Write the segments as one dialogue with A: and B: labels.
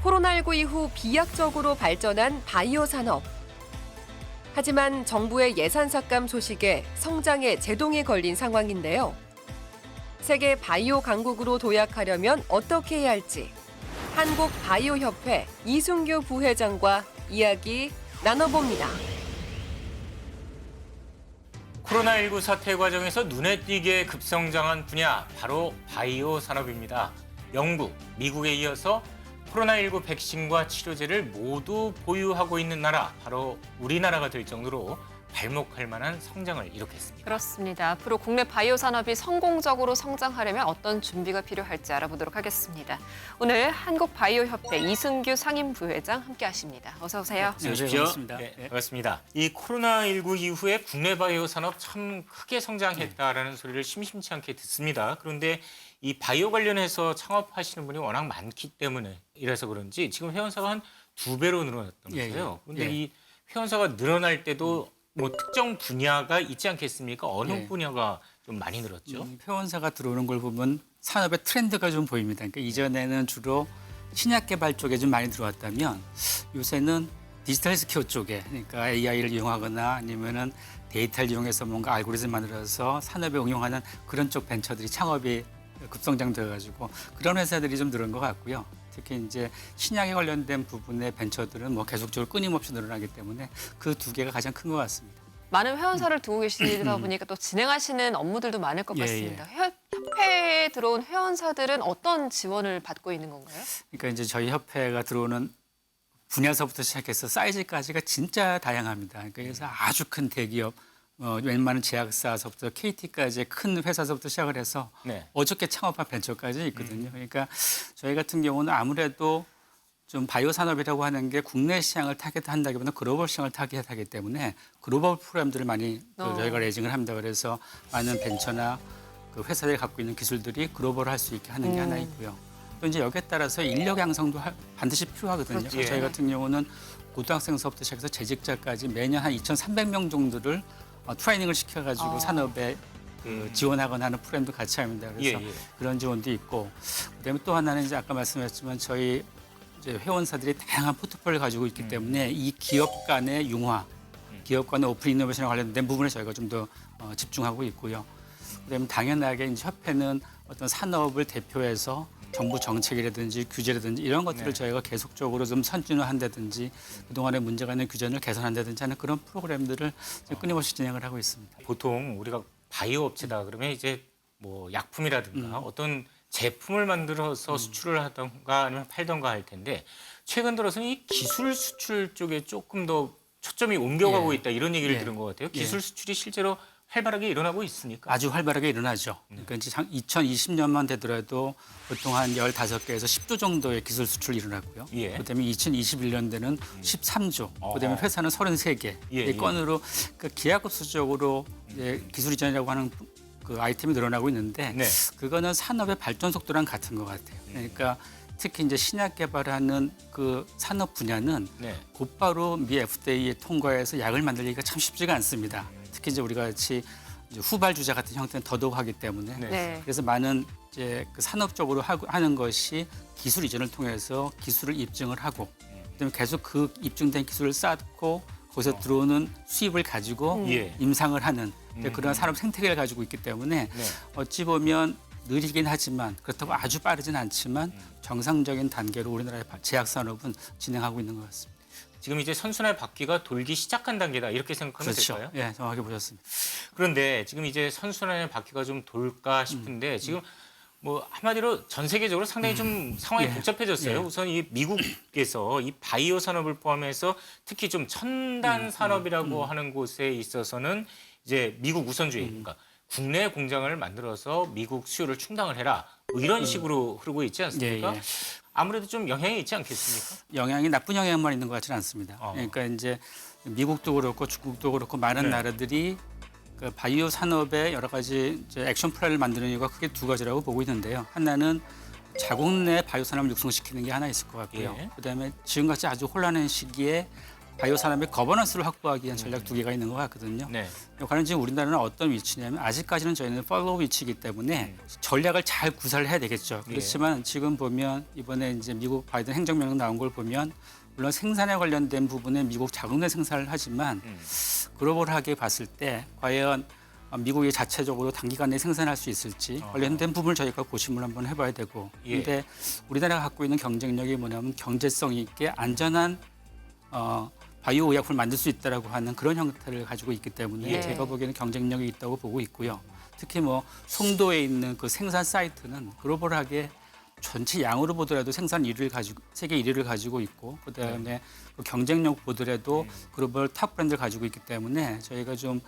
A: 코로나19 이후 비약적으로 발전한 바이오 산업. 하지만 정부의 예산 삭감 소식에 성장에 제동이 걸린 상황인데요. 세계 바이오 강국으로 도약하려면 어떻게 해야 할지 한국바이오협회 이순규 부회장과 이야기 나눠봅니다.
B: 코로나19 사태 과정에서 눈에 띄게 급성장한 분야, 바로 바이오 산업입니다. 영국, 미국에 이어서 코로나19 백신과 치료제를 모두 보유하고 있는 나라, 바로 우리나라가 될 정도로 발목할 만한 성장을 이룩했습니다.
C: 그렇습니다. 앞으로 국내 바이오 산업이 성공적으로 성장하려면 어떤 준비가 필요할지 알아보도록 하겠습니다. 오늘 한국바이오협회 이순규 상임부회장 함께하십니다. 어서 오세요.
B: 어서 오십시오.
D: 반갑습니다.
B: 네, 반갑습니다. 이 코로나19 이후에 국내 바이오 산업 참 크게 성장했다라는 소리를 심심치 않게 듣습니다. 그런데 이 바이오 관련해서 창업하시는 분이 워낙 많기 때문에 이래서 그런지 지금 회원사가 한 2배로 늘어났다면서요. 그런데 이 회원사가 늘어날 때도 뭐 특정 분야가 있지 않겠습니까? 어느 분야가 좀 많이 늘었죠?
D: 회원사가 들어오는 걸 보면 산업의 트렌드가 좀 보입니다. 그러니까 이전에는 주로 신약 개발 쪽에 좀 많이 들어왔다면 요새는 디지털 헬스케어 쪽에, 그러니까 AI를 이용하거나 아니면은 데이터를 이용해서 뭔가 알고리즘 만들어서 산업에 응용하는 그런 쪽 벤처들이 창업이 급성장돼가지고 그런 회사들이 좀 늘은 것 같고요. 특히 이제 신약에 관련된 부분의 벤처들은 뭐 계속적으로 끊임없이 늘어나기 때문에 그 두 개가 가장 큰 것 같습니다.
C: 많은 회원사를 두고 계시다 보니까 또 진행하시는 업무들도 많을 것 같습니다. 협회에 들어온 회원사들은 어떤 지원을 받고 있는 건가요?
D: 그러니까 이제 저희 협회가 들어오는 분야서부터 시작해서 사이즈까지가 진짜 다양합니다. 그러니까 그래서 아주 큰 대기업, 웬만한 제약사서부터 KT까지의 큰 회사서부터 시작을 해서 어저께 창업한 벤처까지 있거든요. 그러니까 저희 같은 경우는 아무래도 좀 바이오 산업이라고 하는 게 국내 시장을 타겟한다기보다 글로벌 시장을 타겟하기 때문에 글로벌 프로그램들을 많이 저희가 레이징을 합니다. 그래서 많은 벤처나 그 회사들이 갖고 있는 기술들이 글로벌할 수 있게 하는 게 하나 있고요. 또 이제 여기에 따라서 인력 양성도 반드시 필요하거든요.
C: 그렇죠.
D: 저희 같은 경우는 고등학생서부터 시작해서 재직자까지 매년 한 2,300명 정도를 트레이닝을 시켜가지고 산업에 지원하거나 하는 프로그램도 같이 합니다. 그래서 그런 지원도 있고, 그다음에 또 하나는 이제 아까 말씀하셨지만 저희 이제 회원사들이 다양한 포트폴리오를 가지고 있기 때문에 이 기업 간의 융화, 기업 간의 오픈 이노베이션에 관련된 부분에 저희가 좀 더 집중하고 있고요. 그다음에 당연하게 이제 협회는 어떤 산업을 대표해서 정부 정책이라든지 규제라든지 이런 것들을 저희가 계속적으로 좀 선진화한다든지 그동안에 문제가 있는 규제를 개선한다든지 하는 그런 프로그램들을 끊임없이 진행을 하고 있습니다.
B: 보통 우리가 바이오 업체다 그러면 이제 뭐 약품이라든가 어떤 제품을 만들어서 수출을 하던가 아니면 팔던가 할 텐데 최근 들어서는 이 기술 수출 쪽에 조금 더 초점이 옮겨가고 있다 이런 얘기를 들은 것 같아요. 기술 수출이 실제로 활발하게 일어나고 있습니까?
D: 아주 활발하게 일어나죠. 그러니까 이제 2020년만 되더라도 보통 한 15개에서 10조 정도의 기술 수출이 일어났고요. 그다음에 2021년대는 13조, 그다음에 회사는 33개. 이 건으로 그 기하급수적으로 기술 이전이라고 하는 그 아이템이 늘어나고 있는데 그거는 산업의 발전 속도랑 같은 것 같아요. 그러니까 특히 이제 신약 개발하는 그 산업 분야는 곧바로 미 FDA에 통과해서 약을 만들기가 참 쉽지가 않습니다. 특히 이제 우리가 같이 이제 후발 주자 같은 형태는 더더욱 하기 때문에 그래서 많은 이제 그 산업적으로 하는 것이 기술 이전을 통해서 기술을 입증을 하고 그다음에 계속 그 입증된 기술을 쌓고 거기서 들어오는 수입을 가지고 임상을 하는 그런 산업 생태계를 가지고 있기 때문에 어찌 보면 느리긴 하지만 그렇다고 아주 빠르진 않지만 정상적인 단계로 우리나라의 제약 산업은 진행하고 있는 것 같습니다.
B: 지금 이제 선순환 바퀴가 돌기 시작한 단계다 이렇게 생각하면 될까요?
D: 예, 정확하게 보셨습니다.
B: 그런데 지금 이제 선순환의 바퀴가 좀 돌까 싶은데 지금 뭐 한마디로 전 세계적으로 상당히 좀 상황이 복잡해졌어요. 우선 이 미국에서 이 바이오 산업을 포함해서 특히 좀 첨단 산업이라고 하는 곳에 있어서는 이제 미국 우선주의, 그러니까 국내 공장을 만들어서 미국 수요를 충당을 해라. 뭐 이런 식으로 흐르고 있지 않습니까? 아무래도 좀 영향이 있지 않겠습니까?
D: 영향이 나쁜 영향만 있는 것 같지는 않습니다. 그러니까 이제 미국도 그렇고 중국도 그렇고 많은 나라들이 그 바이오 산업에 여러 가지 이제 액션 플랜을 만드는 이유가 크게 두 가지라고 보고 있는데요. 하나는 자국 내 바이오 산업을 육성시키는 게 하나 있을 것 같고요. 그다음에 지금같이 아주 혼란한 시기에 바이오 산업의 거버넌스를 확보하기 위한 전략 두 개가 있는 것 같거든요.
B: 네.
D: 과연 지금 우리나라는 어떤 위치냐면 아직까지는 저희는 팔로우 위치이기 때문에 전략을 잘 구사를 해야 되겠죠. 그렇지만 지금 보면 이번에 이제 미국 바이든 행정명령 나온 걸 보면 물론 생산에 관련된 부분에 미국 자국내 생산을 하지만 글로벌하게 봤을 때 과연 미국이 자체적으로 단기간에 생산할 수 있을지 관련된 부분을 저희가 고심을 한번 해봐야 되고 그런데 우리나라가 갖고 있는 경쟁력이 뭐냐면 경제성 있게 안전한 바이오 의약품을 만들 수 있다라고 하는 그런 형태를 가지고 있기 때문에 제가 보기에는 경쟁력이 있다고 보고 있고요. 특히 뭐 송도에 있는 그 생산 사이트는 글로벌하게 전체 양으로 보더라도 생산 1위를 가지고 세계 1위를 가지고 있고 그다음에 그 경쟁력 보더라도 글로벌 탑 브랜드를 가지고 있기 때문에 저희가 좀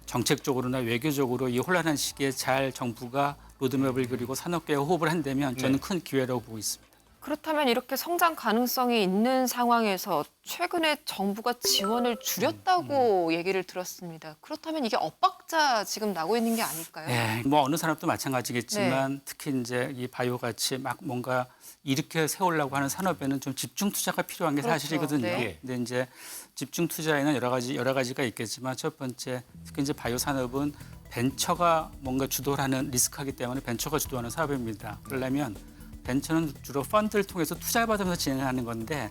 D: 정책적으로나 외교적으로 이 혼란한 시기에 잘 정부가 로드맵을 그리고 산업계와 호흡을 한다면 저는 큰 기회라고 보고 있습니다.
C: 그렇다면 이렇게 성장 가능성이 있는 상황에서 최근에 정부가 지원을 줄였다고 얘기를 들었습니다. 그렇다면 이게 엇박자 지금 나고 있는 게 아닐까요?
D: 네, 뭐 어느 산업도 마찬가지겠지만 특히 이제 이 바이오 같이 막 뭔가 일으켜 세우려고 하는 산업에는 좀 집중 투자가 필요한 게
C: 그렇죠.
D: 사실이거든요.
C: 네.
D: 근데 이제 집중 투자에는 여러 가지가 있겠지만 첫 번째 특히 이제 바이오 산업은 벤처가 뭔가 주도를 하는 리스크하기 때문에 벤처가 주도하는 사업입니다. 그러려면 벤처는 주로 펀드를 통해서 투자를 받으면서 진행하는 건데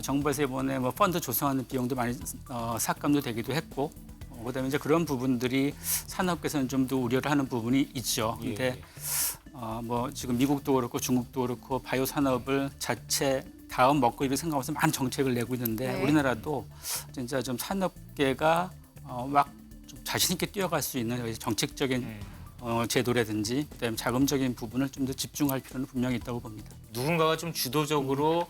D: 정부에서 이번에 뭐 펀드 조성하는 비용도 많이 삭감도 되기도 했고 그다음에 이제 그런 부분들이 산업계에서는 좀 더 우려를 하는 부분이 있죠. 근데 뭐 지금 미국도 그렇고 중국도 그렇고 바이오 산업을 자체 다음 먹거리로 생각하면서 많은 정책을 내고 있는데 우리나라도 진짜 좀 산업계가 막 좀 자신 있게 뛰어갈 수 있는 정책적인 제도라든지 그다음에 자금적인 부분을 좀 더 집중할 필요는 분명히 있다고 봅니다.
B: 누군가가 좀 주도적으로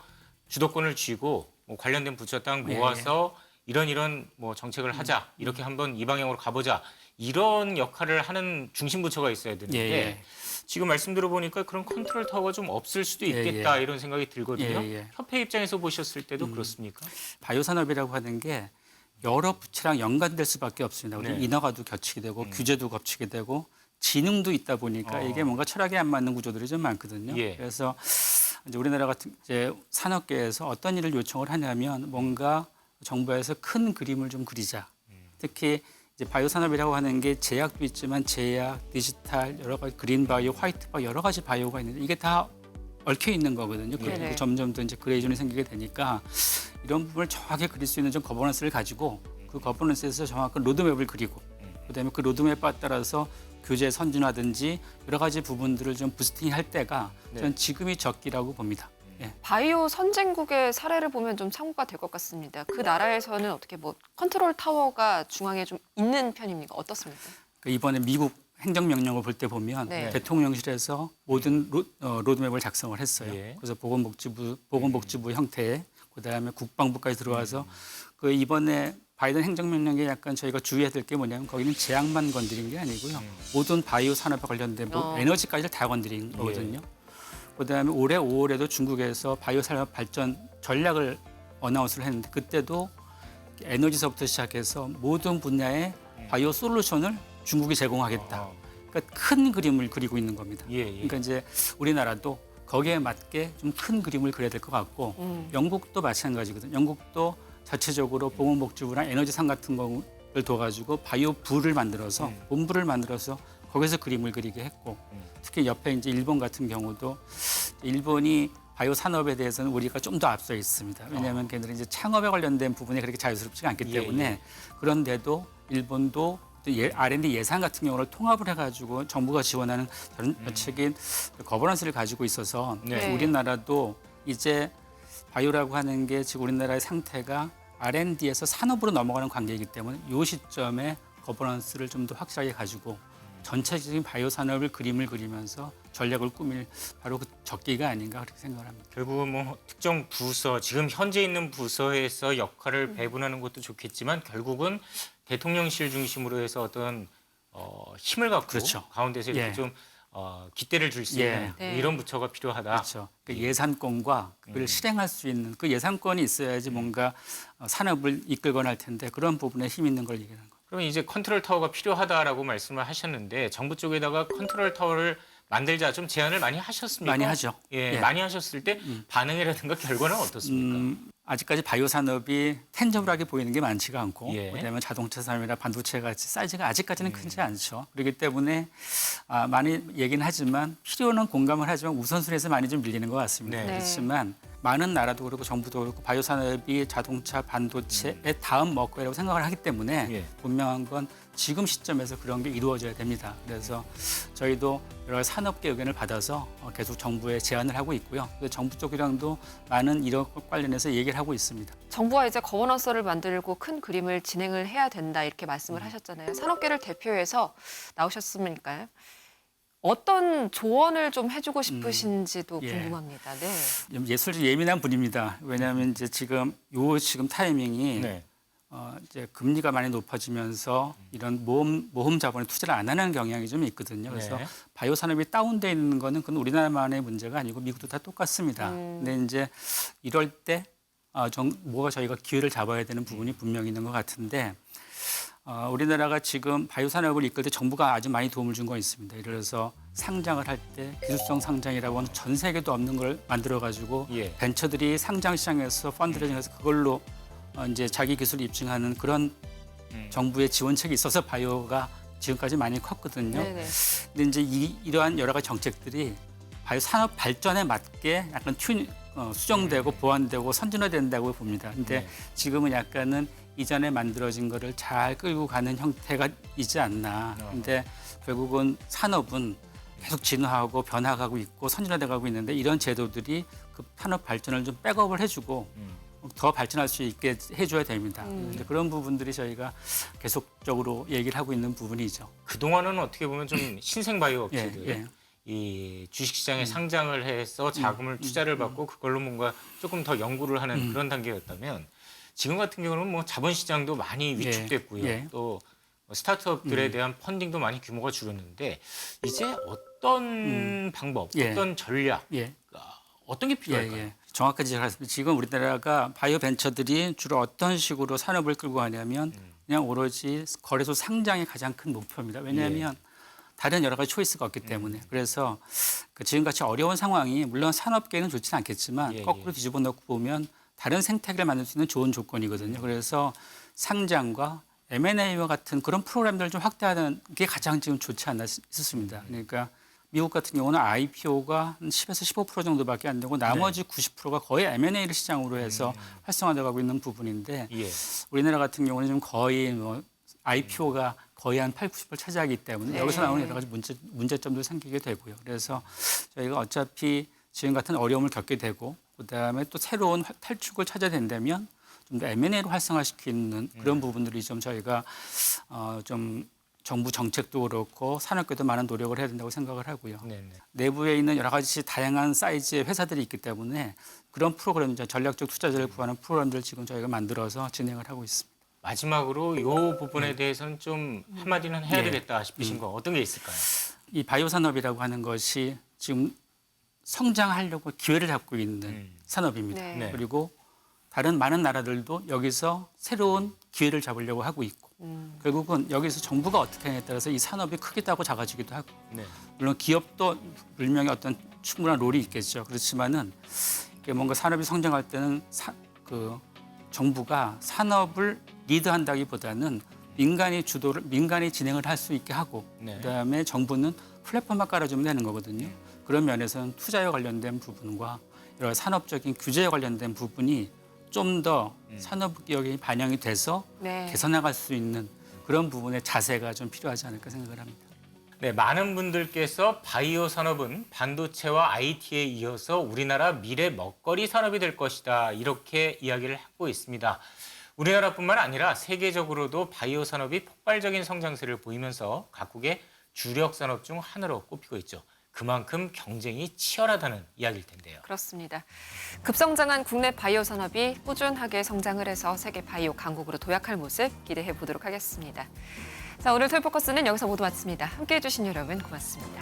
B: 주도권을 쥐고 뭐 관련된 부처 딱 모아서 이런 뭐 정책을 하자 이렇게 한번 이 방향으로 가보자 이런 역할을 하는 중심 부처가 있어야 되는데 지금 말씀 들어보니까 그런 컨트롤 타워가 좀 없을 수도 있겠다 이런 생각이 들거든요. 협회 입장에서 보셨을 때도 그렇습니까?
D: 바이오 산업이라고 하는 게 여러 부처랑 연관될 수밖에 없습니다. 우리 인허가도 겹치게 되고 규제도 겹치게 되고 지능도 있다 보니까 이게 뭔가 철학에 안 맞는 구조들이 좀 많거든요. 그래서 이제 우리나라 같은 이제 산업계에서 어떤 일을 요청을 하냐면 뭔가 정부에서 큰 그림을 좀 그리자. 특히 이제 바이오 산업이라고 하는 게 제약도 있지만 제약, 디지털, 여러 가지 그린 바이오, 화이트 바이오 여러 가지 바이오가 있는데 이게 다 얽혀 있는 거거든요. 그리고 점점 더 이제 그레이션이 생기게 되니까 이런 부분을 정확하게 그릴 수 있는 좀 거버넌스를 가지고 그 거버넌스에서 정확한 로드맵을 그리고 그다음에 그 로드맵에 따라서 교제 선진화든지 여러 가지 부분들을 좀 부스팅할 때가 저는 지금이 적기라고 봅니다.
C: 바이오 선진국의 사례를 보면 좀 참고가 될 것 같습니다. 그 나라에서는 어떻게 뭐 컨트롤 타워가 중앙에 좀 있는 편입니까? 어떻습니까?
D: 이번에 미국 행정명령을 볼 때 보면 대통령실에서 모든 로드맵을 작성을 했어요. 그래서 보건복지부 형태의 그다음에 국방부까지 들어와서 그 이번에 바이든 행정명령에 약간 저희가 주의해야 될 게 뭐냐면 거기는 제약만 건드린 게 아니고요. 모든 바이오 산업과 관련된 에너지까지 다 건드린 거거든요. 그다음에 올해 5월에도 중국에서 바이오 산업 발전 전략을 어나운스를 했는데 그때도 에너지서부터 시작해서 모든 분야의 바이오 솔루션을 중국이 제공하겠다. 그러니까 큰 그림을 그리고 있는 겁니다. 그러니까 이제 우리나라도 거기에 맞게 좀 큰 그림을 그려야 될 것 같고 영국도 마찬가지거든요. 영국도 자체적으로 보건복지부랑 에너지상 같은 거를 둬가지고 바이오부를 만들어서 본부를 만들어서 거기서 그림을 그리게 했고 특히 옆에 이제 일본 같은 경우도 일본이 바이오 산업에 대해서는 우리가 좀 더 앞서 있습니다. 왜냐하면 걔들은 이제 창업에 관련된 부분이 그렇게 자유스럽지가 않기 때문에 그런데도 일본도 R&D 예산 같은 경우를 통합을 해가지고 정부가 지원하는 전체적인 거버넌스를 가지고 있어서 우리나라도 이제 바이오라고 하는 게 지금 우리나라의 상태가 R&D에서 산업으로 넘어가는 관계이기 때문에 이 시점에 거버넌스를 좀 더 확실하게 가지고 전체적인 바이오 산업을 그림을 그리면서 전략을 꾸밀 바로 그 적기가 아닌가 그렇게 생각을 합니다.
B: 결국은 뭐 특정 부서, 지금 현재 있는 부서에서 역할을 배분하는 것도 좋겠지만 결국은 대통령실 중심으로 해서 어떤 힘을 갖고 가운데서 이렇게 좀 깃대를 줄 수 있는 이런 부처가 필요하다.
D: 그렇죠. 그 예산권과 그걸 실행할 수 있는 그 예산권이 있어야지 뭔가 산업을 이끌거나 할 텐데 그런 부분에 힘 있는 걸 얘기하는 거예요.
B: 그러면 이제 컨트롤 타워가 필요하다라고 말씀을 하셨는데 정부 쪽에다가 컨트롤 타워를 만들자 좀 제안을 많이 하셨습니까?
D: 많이 하죠.
B: 예,
D: 예.
B: 많이 하셨을 때 반응이라든가 결과는 어떻습니까?
D: 아직까지 바이오 산업이 텐저블하게 보이는 게 많지가 않고
B: 예.
D: 그다음에 자동차 산업이나 반도체 같이 사이즈가 아직까지는 크지 않죠. 그렇기 때문에 많이 얘기는 하지만 필요는 공감을 하지만 우선순위에서 많이 좀 밀리는 것 같습니다.
B: 네.
D: 그렇지만 많은 나라도 그렇고 정부도 그렇고 바이오 산업이 자동차 반도체의 다음 먹거리라고 생각을 하기 때문에
B: 예.
D: 분명한 건 지금 시점에서 그런 게 이루어져야 됩니다. 그래서 저희도 여러 가지 산업계 의견을 받아서 계속 정부에 제안을 하고 있고요. 그래서 정부 쪽이랑도 많은 이런 것 관련해서 얘기를 하고 있습니다.
C: 정부와 이제 거버넌스를 만들고 큰 그림을 진행을 해야 된다 이렇게 말씀을 하셨잖아요. 산업계를 대표해서 나오셨으니까요. 어떤 조언을 좀 해주고 싶으신지도
D: 예.
C: 궁금합니다. 네.
D: 예술적 예민한 분입니다. 왜냐하면 이제 지금 타이밍이
B: 네.
D: 이제 금리가 많이 높아지면서 이런 모험 자본에 투자를 안 하는 경향이 좀 있거든요. 그래서
B: 네.
D: 바이오 산업이 다운돼 있는 거는 그건 우리나라만의 문제가 아니고 미국도 다 똑같습니다. 근데 이제 이럴 때 뭐가 저희가 기회를 잡아야 되는 부분이 분명히 있는 것 같은데 우리나라가 지금 바이오 산업을 이끌 때 정부가 아주 많이 도움을 준 거 있습니다. 예를 들어서 상장을 할 때 기술성 상장이라고 하는 전 세계도 없는 걸 만들어 가지고
B: 예.
D: 벤처들이 상장 시장에서 펀드레이징해서 그걸로 이제 자기 기술을 입증하는 그런 정부의 지원책이 있어서 바이오가 지금까지 많이 컸거든요.
C: 네네.
D: 근데 이제 이러한 여러 가지 정책들이 바이오 산업 발전에 맞게 약간 수정되고 보완되고 선진화된다고 봅니다. 근데
B: 네.
D: 지금은 약간은 이전에 만들어진 거를 잘 끌고 가는 형태가 있지 않나. 근데 결국은 산업은 계속 진화하고 변화하고 있고 선진화돼 가고 있는데 이런 제도들이 그 산업 발전을 좀 백업을 해주고 더 발전할 수 있게 해줘야 됩니다. 이제 그런 부분들이 저희가 계속적으로 얘기를 하고 있는 부분이죠.
B: 그동안은 어떻게 보면 좀 신생 바이오 업체들
D: 예.
B: 이 주식시장에 상장을 해서 자금을 투자를 받고 그걸로 뭔가 조금 더 연구를 하는 그런 단계였다면 지금 같은 경우는 뭐 자본시장도 많이 위축됐고요.
D: 예.
B: 또 스타트업들에 대한 펀딩도 많이 규모가 줄었는데 이제 어떤 방법,
D: 예.
B: 어떤 전략,
D: 예.
B: 어떤 게 필요할까요?
D: 예. 정확하게 잘 말씀드리면 지금 우리나라가 바이오 벤처들이 주로 어떤 식으로 산업을 끌고 가냐면 그냥 오로지 거래소 상장이 가장 큰 목표입니다. 왜냐하면 다른 여러 가지 초이스가 없기 때문에. 그래서 지금같이 어려운 상황이 물론 산업계는 좋지는 않겠지만
B: 예,
D: 거꾸로 뒤집어 놓고 보면 다른 생태계를 만들 수 있는 좋은 조건이거든요. 그래서 상장과 M&A와 같은 그런 프로그램들을 좀 확대하는 게 가장 지금 좋지 않나 싶습니다. 그러니까 미국 같은 경우는 IPO가 한 10에서 15% 정도밖에 안 되고 나머지 90%가 거의 M&A를 시장으로 해서 활성화돼 가고 있는 부분인데
B: 예.
D: 우리나라 같은 경우는 좀 거의 IPO가 거의 한 8, 90%를 차지하기 때문에 여기서 나오는 여러 가지 문제점도 생기게 되고요. 그래서 저희가 어차피 지금 같은 어려움을 겪게 되고 그다음에 또 새로운 탈출구를 찾아야 된다면 좀 더 M&A로 활성화시키는 그런 부분들이 좀 저희가 좀 정부 정책도 그렇고 산업계도 많은 노력을 해야 된다고 생각을 하고요.
B: 네네.
D: 내부에 있는 여러 가지 다양한 사이즈의 회사들이 있기 때문에 그런 프로그램, 전략적 투자자를 구하는 프로그램들을 지금 저희가 만들어서 진행을 하고 있습니다.
B: 마지막으로 이 부분에 대해서는 좀 한마디는 해야 되겠다 싶으신 거 어떤 게 있을까요?
D: 이 바이오 산업이라고 하는 것이 지금 성장하려고 기회를 잡고 있는 산업입니다.
C: 네.
D: 그리고 다른 많은 나라들도 여기서 새로운 기회를 잡으려고 하고 있고 결국은 여기서 정부가 어떻게 하냐에 따라서 이 산업이 크기도 하고 작아지기도 하고
B: 네.
D: 물론 기업도 분명히 어떤 충분한 롤이 있겠죠. 그렇지만은 뭔가 산업이 성장할 때는 정부가 산업을 리드한다기보다는 민간이 진행을 할 수 있게 하고
B: 네.
D: 그다음에 정부는 플랫폼만 깔아주면 되는 거거든요. 그런 면에서는 투자에 관련된 부분과 여러 산업적인 규제에 관련된 부분이 좀 더 산업개혁이 반영이 돼서
C: 네.
D: 개선나갈 수 있는 그런 부분의 자세가 좀 필요하지 않을까 생각을 합니다.
B: 네, 많은 분들께서 바이오 산업은 반도체와 IT에 이어서 우리나라 미래 먹거리 산업이 될 것이다. 이렇게 이야기를 하고 있습니다. 우리나라뿐만 아니라 세계적으로도 바이오 산업이 폭발적인 성장세를 보이면서 각국의 주력 산업 중 하나로 꼽히고 있죠. 그만큼 경쟁이 치열하다는 이야기일 텐데요.
C: 그렇습니다. 급성장한 국내 바이오 산업이 꾸준하게 성장을 해서 세계 바이오 강국으로 도약할 모습 기대해 보도록 하겠습니다. 자, 오늘 톨포커스는 여기서 모두 마칩니다. 함께해 주신 여러분 고맙습니다.